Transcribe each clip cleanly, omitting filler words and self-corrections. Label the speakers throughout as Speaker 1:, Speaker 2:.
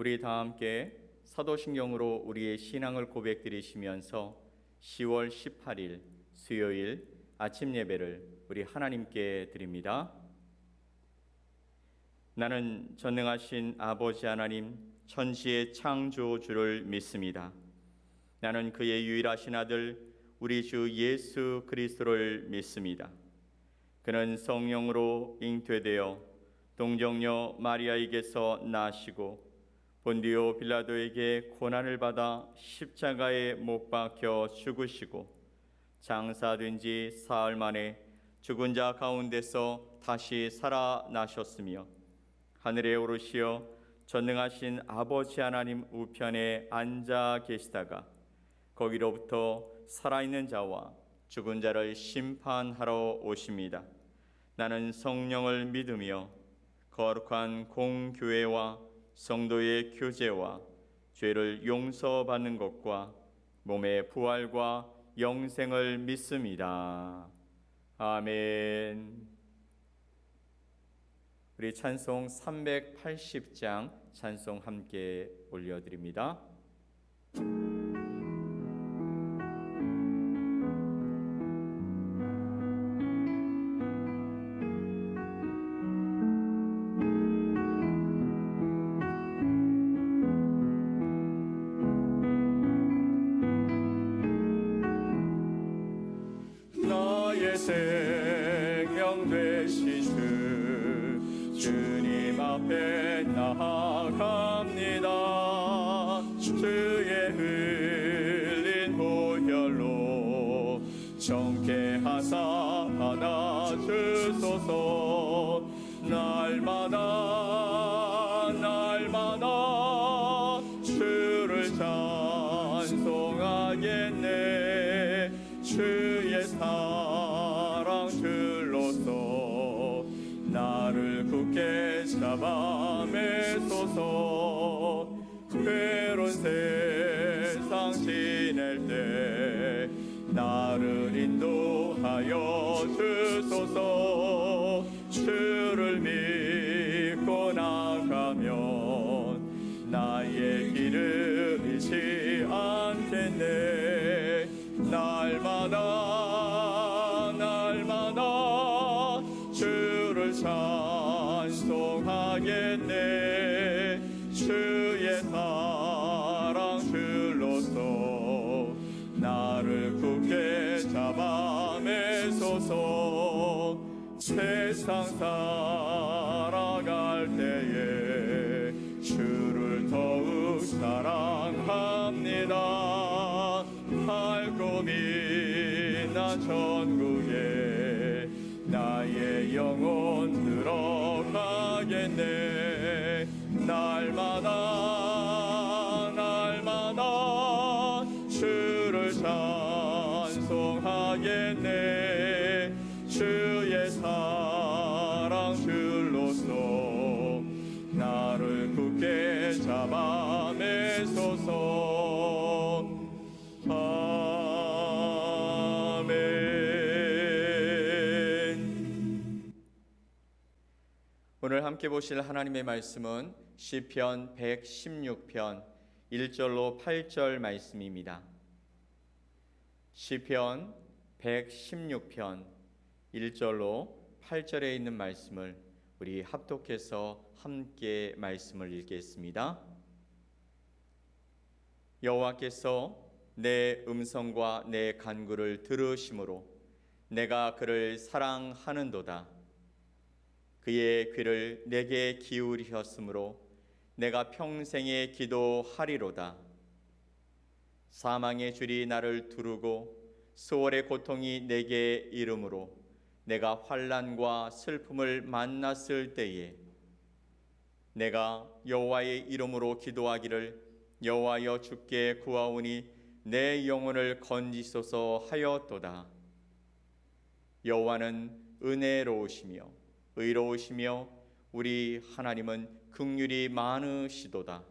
Speaker 1: 우리 다 함께 사도신경으로 우리의 신앙을 고백드리시면서 10월 18일 수요일 아침 예배를 우리 하나님께 드립니다. 나는 전능하신 아버지 하나님 천지의 창조주를 믿습니다. 나는 그의 유일하신 아들 우리 주 예수 그리스도를 믿습니다. 그는 성령으로 잉태되어 동정녀 마리아에게서 나시고 본디오 빌라도에게 고난을 받아 십자가에 못 박혀 죽으시고 장사된 지 사흘 만에 죽은 자 가운데서 다시 살아나셨으며 하늘에 오르시어 전능하신 아버지 하나님 우편에 앉아 계시다가 거기로부터 살아있는 자와 죽은 자를 심판하러 오십니다. 나는 성령을 믿으며 거룩한 공교회와 성도의 교제와 죄를 용서받는 것과 몸의 부활과 영생을 믿습니다. 아멘. 우리 찬송 380장 찬송 함께 올려드립니다.
Speaker 2: 생명 되신 주님 앞에 나아갑니다. 주의 흘린 보혈로 정케하사 안아주소서. 날마다 주를 찬송하겠네. 주의 사랑 줄로서 나를 굳게 잡아 매소서. 괴로운 세상 지낼 때 나를 인도하여 주소서. 주를 믿고 나가면 나의 길을 잃지 않겠네. 날마다 주를 찬송하겠네. 주의 사랑 줄로서 나를 굳게 잡아 매소서. 세상 살아갈 때에 주를 더욱 사랑합니다. 밝고 빛난 천국에 나의 영혼 들어가겠네. 날마다 주를 찬송하겠네. 주의 사랑 줄로서 나를 굳게 잡아 매소서. 아멘.
Speaker 1: 오늘 함께 보실 하나님의 말씀은 시편 116편 1절로 8절 말씀입니다. 시편 116편 1절로 8절에 있는 말씀을 우리 합독해서 함께 말씀을 읽겠습니다. 여호와께서 내 음성과 내 간구를 들으심으로 내가 그를 사랑하는도다. 그의 귀를 내게 기울이셨으므로 내가 평생에 기도하리로다. 사망의 줄이 나를 두르고 수월의 고통이 내게 이르므로 내가 환난과 슬픔을 만났을 때에 내가 여호와의 이름으로 기도하기를 여호와여 주께 구하오니 내 영혼을 건지소서 하였도다. 여호와는 은혜로우시며 의로우시며 우리 하나님은 긍휼이 많으시도다.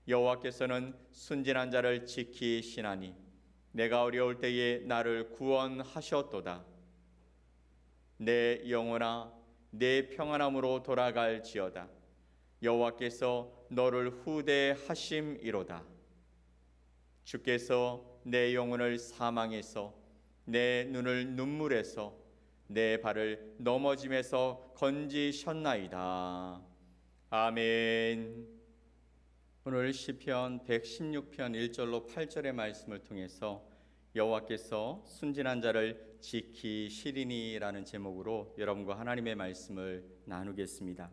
Speaker 1: 여호와께서는 순진한 자를 지키시나니 내가 어려울 때에 나를 구원하셨도다. 내 영혼아 내 평안함으로 돌아갈지어다. 여호와께서 너를 후대하심이로다. 주께서 내 영혼을 사망에서, 내 눈을 눈물에서, 내 발을 넘어짐에서 건지셨나이다. 아멘. 오늘 시편 116편 1절로 8절의 말씀을 통해서 여호와께서 순진한 자를 지키시리니라는 제목으로 여러분과 하나님의 말씀을 나누겠습니다.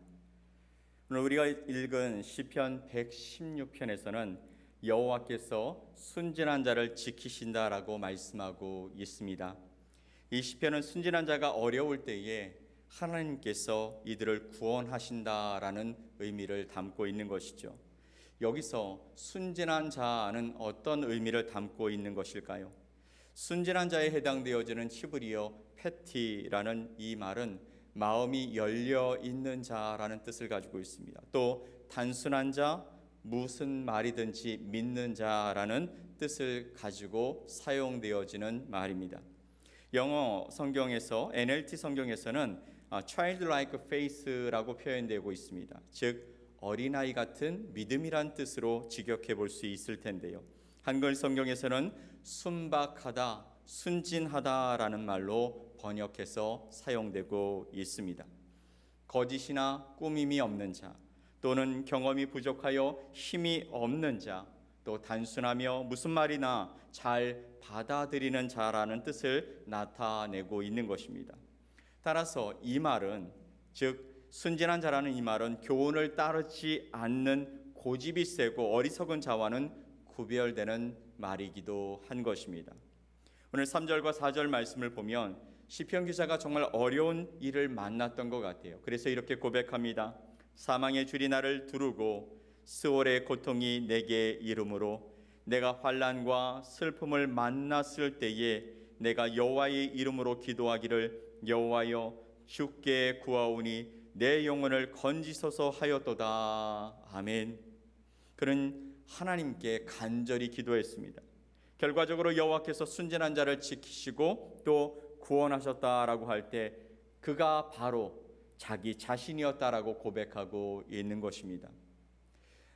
Speaker 1: 오늘 우리가 읽은 시편 116편에서는 여호와께서 순진한 자를 지키신다라고 말씀하고 있습니다. 이 시편은 순진한 자가 어려울 때에 하나님께서 이들을 구원하신다라는 의미를 담고 있는 것이죠. 여기서 순진한 자는 어떤 의미를 담고 있는 것일까요? 순진한 자에 해당되어지는 히브리어 페티라는 이 말은 마음이 열려 있는 자라는 뜻을 가지고 있습니다. 또 단순한 자, 무슨 말이든지 믿는 자라는 뜻을 가지고 사용되어지는 말입니다. 영어 성경에서 NLT 성경에서는 childlike faith라고 표현되고 있습니다. 즉 어린아이 같은 믿음이란 뜻으로 직역해 볼 수 있을 텐데요. 한글 성경에서는 순박하다, 순진하다라는 말로 번역해서 사용되고 있습니다. 거짓이나 꾸밈이 없는 자, 또는 경험이 부족하여 힘이 없는 자, 또 단순하며 무슨 말이나 잘 받아들이는 자라는 뜻을 나타내고 있는 것입니다. 따라서 이 말은, 즉 순진한 자라는 이 말은 교훈을 따르지 않는 고집이 세고 어리석은 자와는 구별되는 말이기도 한 것입니다. 오늘 3절과 4절 말씀을 보면 시편 기자가 정말 어려운 일을 만났던 것 같아요. 그래서 이렇게 고백합니다. 사망의 줄이 나를 두르고 스올의 고통이 내게 이름으로 내가 환난과 슬픔을 만났을 때에 내가 여호와의 이름으로 기도하기를 여호와여 주께 구하오니 내 영혼을 건지소서 하였도다. 아멘. 그는 하나님께 간절히 기도했습니다. 결과적으로 여호와께서 순진한 자를 지키시고 또 구원하셨다라고 할 때 그가 바로 자기 자신이었다라고 고백하고 있는 것입니다.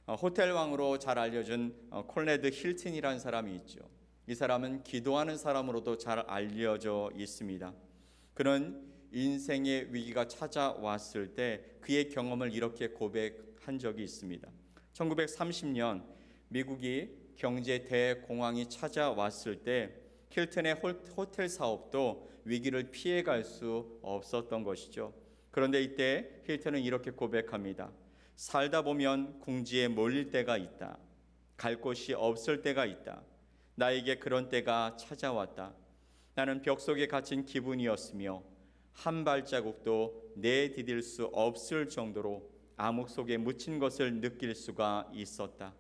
Speaker 1: 호텔 왕으로 잘 알려진 콜네드 힐튼이라는 사람이 있죠. 이 사람은 기도하는 사람으로도 잘 알려져 있습니다. 그는 인생의 위기가 찾아왔을 때 그의 경험을 이렇게 고백한 적이 있습니다. 1930년 미국이 경제 대공황이 찾아왔을 때 힐튼의 호텔 사업도 위기를 피해갈 수 없었던 것이죠. 그런데 이때 힐튼은 이렇게 고백합니다. 살다 보면 궁지에 몰릴 때가 있다. 갈 곳이 없을 때가 있다. 나에게 그런 때가 찾아왔다. 나는 벽 속에 갇힌 기분이었으며 한 발자국도 내디딜 수 없을 정도로 암흑 속에 묻힌 것을 느낄 수가 있었다.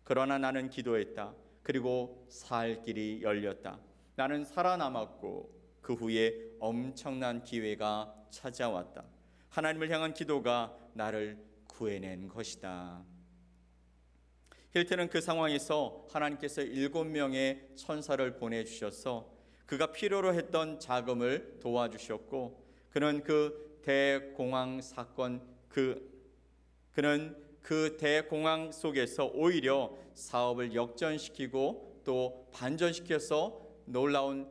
Speaker 1: 그러나 나는 기도했다. 그리고 살 길이 열렸다. 나는 살아남았고 그 후에 엄청난 기회가 찾아왔다. 하나님을 향한 기도가 나를 구해낸 것이다. 힐튼은 그 상황에서 하나님께서 7명의 천사를 보내주셔서 그가 필요로 했던 자금을 도와주셨고 그는 그 대공황 사건 그는 그 대공황 속에서 오히려 사업을 역전시키고 또 반전시켜서 놀라운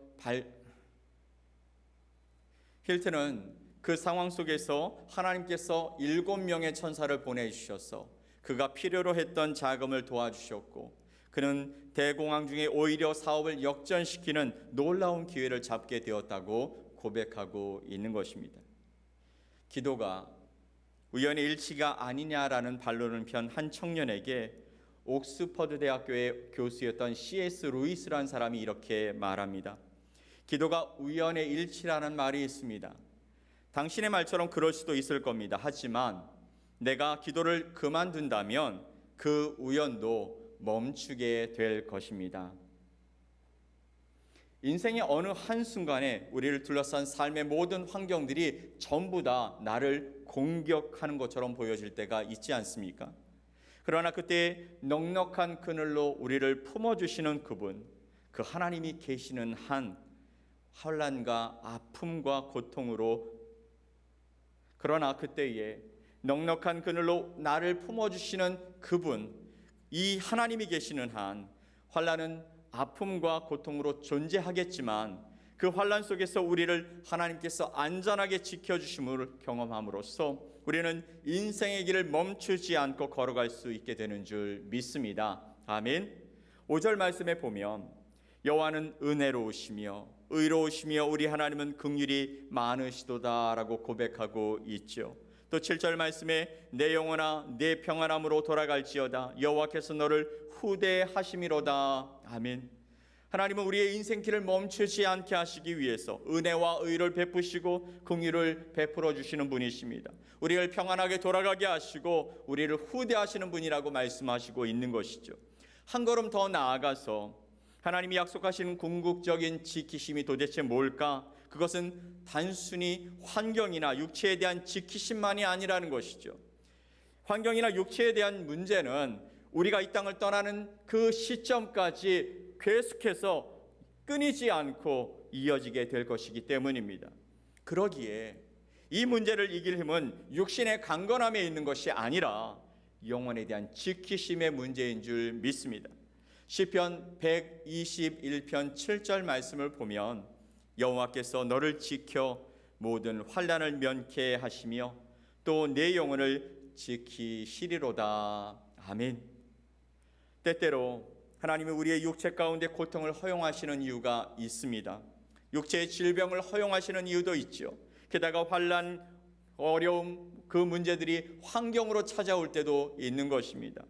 Speaker 1: 힐튼은 그 상황 속에서 하나님께서 7명의 천사를 보내주셔서 그가 필요로 했던 자금을 도와주셨고 그는 대공황 중에 오히려 사업을 역전시키는 놀라운 기회를 잡게 되었다고 고백하고 있는 것입니다. 기도가 우연의 일치가 아니냐라는 반론을 편 한 청년에게 옥스퍼드 대학교의 교수였던 C.S. 루이스라는 사람이 이렇게 말합니다. 기도가 우연의 일치라는 말이 있습니다. 당신의 말처럼 그럴 수도 있을 겁니다. 하지만 내가 기도를 그만둔다면 그 우연도 멈추게 될 것입니다. 인생의 어느 한순간에 우리를 둘러싼 삶의 모든 환경들이 전부 다 나를 공격하는 것처럼 보여질 때가 있지 않습니까? 그러나 그때 넉넉한 그늘로 우리를 품어주시는 그분, 그 하나님이 계시는 한 환난과 아픔과 고통으로 그러나 그때에 넉넉한 그늘로 나를 품어주시는 그분, 이 하나님이 계시는 한 환난은 아픔과 고통으로 존재하겠지만 그 환난 속에서 우리를 하나님께서 안전하게 지켜주심을 경험함으로써 우리는 인생의 길을 멈추지 않고 걸어갈 수 있게 되는 줄 믿습니다. 아멘. 5절 말씀에 보면 여호와는 은혜로우시며 의로우시며 우리 하나님은 긍휼이 많으시도다라고 고백하고 있죠. 또 7절 말씀에 내 영혼아 내 평안함으로 돌아갈지어다 여호와께서 너를 후대하심이로다. 아멘. 하나님은 우리의 인생길을 멈추지 않게 하시기 위해서 은혜와 의를 베푸시고 긍휼을 베풀어 주시는 분이십니다. 우리를 평안하게 돌아가게 하시고 우리를 후대하시는 분이라고 말씀하시고 있는 것이죠. 한 걸음 더 나아가서 하나님이 약속하시는 궁극적인 지키심이 도대체 뭘까? 그것은 단순히 환경이나 육체에 대한 지키심만이 아니라는 것이죠. 환경이나 육체에 대한 문제는 우리가 이 땅을 떠나는 그 시점까지 계속해서 끊이지 않고 이어지게 될 것이기 때문입니다. 그러기에 이 문제를 이길 힘은 육신의 강건함에 있는 것이 아니라 영혼에 대한 지키심의 문제인 줄 믿습니다. 시편 121편 7절 말씀을 보면 여호와께서 너를 지켜 모든 환난을 면케 하시며 또 내 영혼을 지키시리로다. 아멘. 때때로 하나님이 우리의 육체 가운데 고통을 허용하시는 이유가 있습니다. 육체의 질병을 허용하시는 이유도 있죠. 게다가 환난, 어려움, 그 문제들이 환경으로 찾아올 때도 있는 것입니다.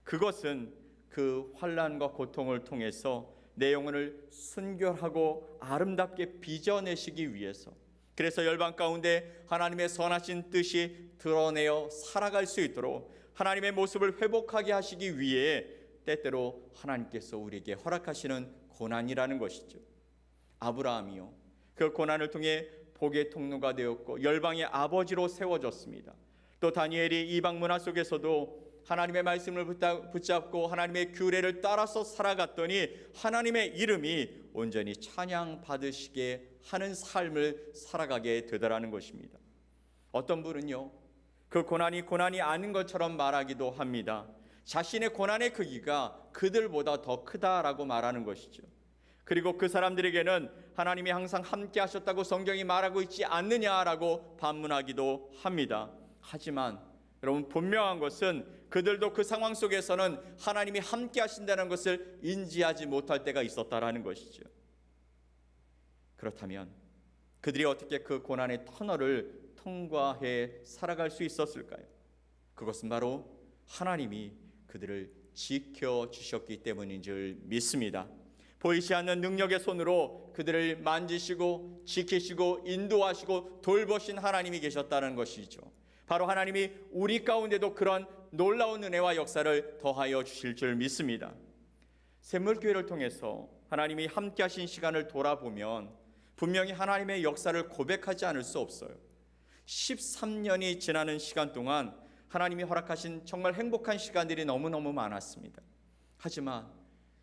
Speaker 1: 그것은 그 환난과 고통을 통해서 내 영혼을 순결하고 아름답게 빚어내시기 위해서, 그래서 열방 가운데 하나님의 선하신 뜻이 드러내어 살아갈 수 있도록 하나님의 모습을 회복하게 하시기 위해 때때로 하나님께서 우리에게 허락하시는 고난이라는 것이죠. 아브라함이요, 그 고난을 통해 복의 통로가 되었고 열방의 아버지로 세워졌습니다. 또 다니엘이 이방 문화 속에서도 하나님의 말씀을 붙잡고 하나님의 규례를 따라서 살아갔더니 하나님의 이름이 온전히 찬양받으시게 하는 삶을 살아가게 되더라는 것입니다. 어떤 분은요, 그 고난이 아닌 것처럼 말하기도 합니다. 자신의 고난의 크기가 그들보다 더 크다라고 말하는 것이죠. 그리고 그 사람들에게는 하나님이 항상 함께 하셨다고 성경이 말하고 있지 않느냐라고 반문하기도 합니다. 하지만 여러분, 분명한 것은 그들도 그 상황 속에서는 하나님이 함께 하신다는 것을 인지하지 못할 때가 있었다라는 것이죠. 그렇다면 그들이 어떻게 그 고난의 터널을 통과해 살아갈 수 있었을까요? 그것은 바로 하나님이 그들을 지켜주셨기 때문인 줄 믿습니다. 보이지 않는 능력의 손으로 그들을 만지시고 지키시고 인도하시고 돌보신 하나님이 계셨다는 것이죠. 바로 하나님이 우리 가운데도 그런 놀라운 은혜와 역사를 더하여 주실 줄 믿습니다. 샘물교회를 통해서 하나님이 함께 하신 시간을 돌아보면 분명히 하나님의 역사를 고백하지 않을 수 없어요. 13년이 지나는 시간 동안 하나님이 허락하신 정말 행복한 시간들이 너무너무 많았습니다. 하지만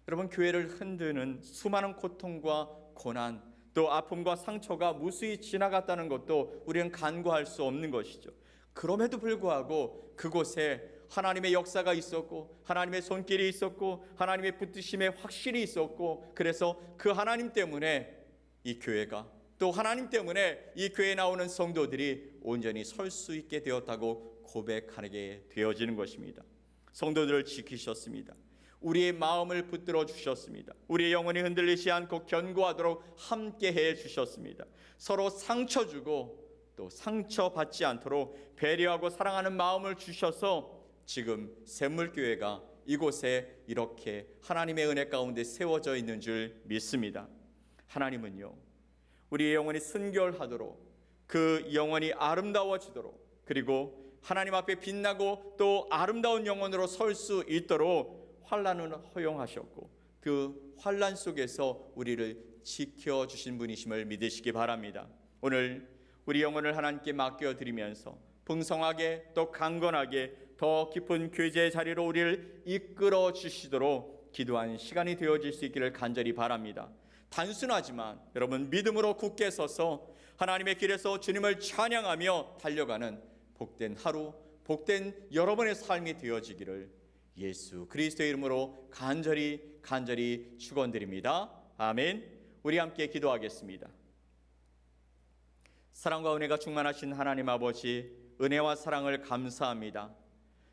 Speaker 1: 여러분, 교회를 흔드는 수많은 고통과 고난, 또 아픔과 상처가 무수히 지나갔다는 것도 우리는 간과할 수 없는 것이죠. 그럼에도 불구하고 그곳에 하나님의 역사가 있었고 하나님의 손길이 있었고 하나님의 붙드심에 확실히 있었고, 그래서 그 하나님 때문에 이 교회가, 또 하나님 때문에 이 교회에 나오는 성도들이 온전히 설 수 있게 되었다고 고백하게 되어지는 것입니다. 성도들을 지키셨습니다. 우리의 마음을 붙들어 주셨습니다. 우리의 영혼이 흔들리지 않고 견고하도록 함께해 주셨습니다. 서로 상처 주고 또 상처받지 않도록 배려하고 사랑하는 마음을 주셔서 지금 샘물교회가 이곳에 이렇게 하나님의 은혜 가운데 세워져 있는 줄 믿습니다. 하나님은요, 우리의 영혼이 순결하도록, 그 영혼이 아름다워지도록, 그리고 하나님 앞에 빛나고 또 아름다운 영혼으로 설 수 있도록 환난을 허용하셨고 그 환난 속에서 우리를 지켜주신 분이심을 믿으시기 바랍니다. 오늘 우리 영혼을 하나님께 맡겨드리면서 풍성하게 또 강건하게 더 깊은 교제의 자리로 우리를 이끌어 주시도록 기도한 시간이 되어질 수 있기를 간절히 바랍니다. 단순하지만 여러분, 믿음으로 굳게 서서 하나님의 길에서 주님을 찬양하며 달려가는 복된 하루, 복된 여러분의 삶이 되어지기를 예수 그리스도의 이름으로 간절히 축원드립니다. 아멘. 우리 함께 기도하겠습니다. 사랑과 은혜가 충만하신 하나님 아버지, 은혜와 사랑을 감사합니다.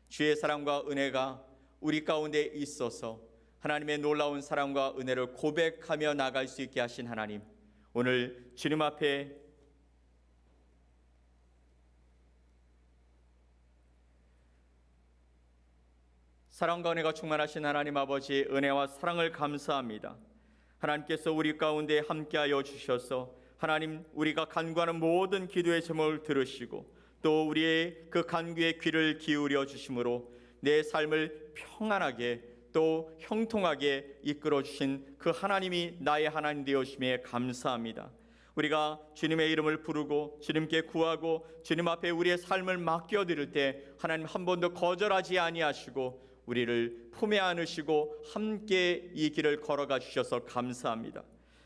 Speaker 1: 주의 사랑과 은혜가 우리 가운데 있어서 하나님의 놀라운 사랑과 은혜를 고백하며 나갈 수 있게 하신 하나님, 오늘 주님 앞에 사랑과 은혜가 충만하신 하나님 아버지, 은혜와 사랑을 감사합니다. 하나님께서 우리 가운데 함께하여 주셔서 하나님, 우리가 간구하는 모든 기도의 제목을 들으시고 또 우리의 그 간구의 귀를 기울여 주심으로 내 삶을 평안하게 또 형통하게 이끌어 주신 그 하나님이 나의 하나님 되어심에 감사합니다. 우리가 주님의 이름을 부르고 주님께 구하고 주님 앞에 우리의 삶을 맡겨드릴 때 하나님 한 번도 거절하지 아니하시고 우리를 품에 안으시고 함께 이 길을 걸어가 주셔서 감사합니다.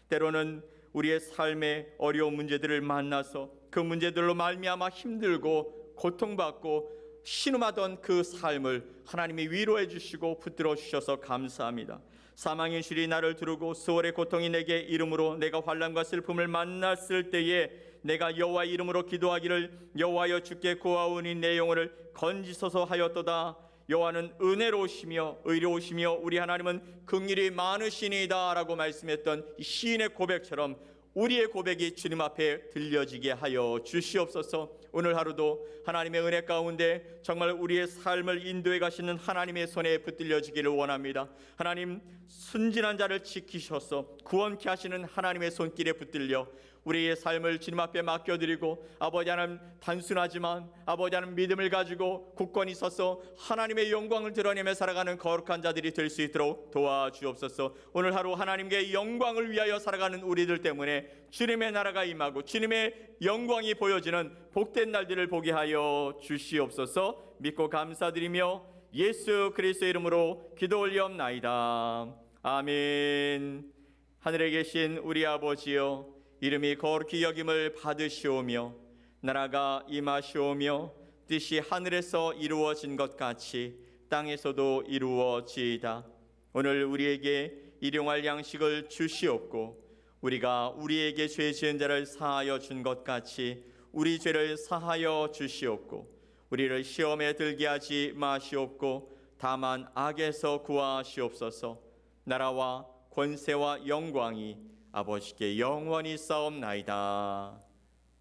Speaker 1: 때로는 우리의 삶의 어려운 문제들을 만나서 그 문제들로 말미암아 힘들고 고통받고 신음하던 그 삶을 하나님이 위로해 주시고 붙들어 주셔서 감사합니다. 사망의 실이 나를 두르고 수월의 고통이 내게 이름으로 내가 환난과 슬픔을 만났을 때에 내가 여호와의 이름으로 기도하기를 여호와여 주께 구하오니 내 영혼을 건지소서 하였도다. 여호와는 은혜로우시며 의로우시며 우리 하나님은 긍휼이 많으시니이다 라고 말씀했던 이 시인의 고백처럼 우리의 고백이 주님 앞에 들려지게 하여 주시옵소서. 오늘 하루도 하나님의 은혜 가운데 정말 우리의 삶을 인도해 가시는 하나님의 손에 붙들려지기를 원합니다. 하나님, 순진한 자를 지키셔서 구원케 하시는 하나님의 손길에 붙들려 우리의 삶을 주님 앞에 맡겨드리고 아버지 하나님, 단순하지만 아버지 하나님 믿음을 가지고 굳건히 서서 하나님의 영광을 드러내며 살아가는 거룩한 자들이 될 수 있도록 도와주옵소서. 오늘 하루 하나님께 영광을 위하여 살아가는 우리들 때문에 주님의 나라가 임하고 주님의 영광이 보여지는 복된 날들을 보게 하여 주시옵소서. 믿고 감사드리며 예수 그리스도의 이름으로 기도 올리옵나이다. 아멘. 하늘에 계신 우리 아버지여, 이름이 거룩히 여김을 받으시오며 나라가 임하시오며 뜻이 하늘에서 이루어진 것 같이 땅에서도 이루어지이다. 오늘 우리에게 일용할 양식을 주시옵고 우리가 우리에게 죄 지은 자를 사하여 준 것 같이 우리 죄를 사하여 주시옵고 우리를 시험에 들게 하지 마시옵고 다만 악에서 구하시옵소서. 나라와 권세와 영광이 아버지께 영원히 싸움나이다.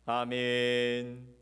Speaker 1: 아멘.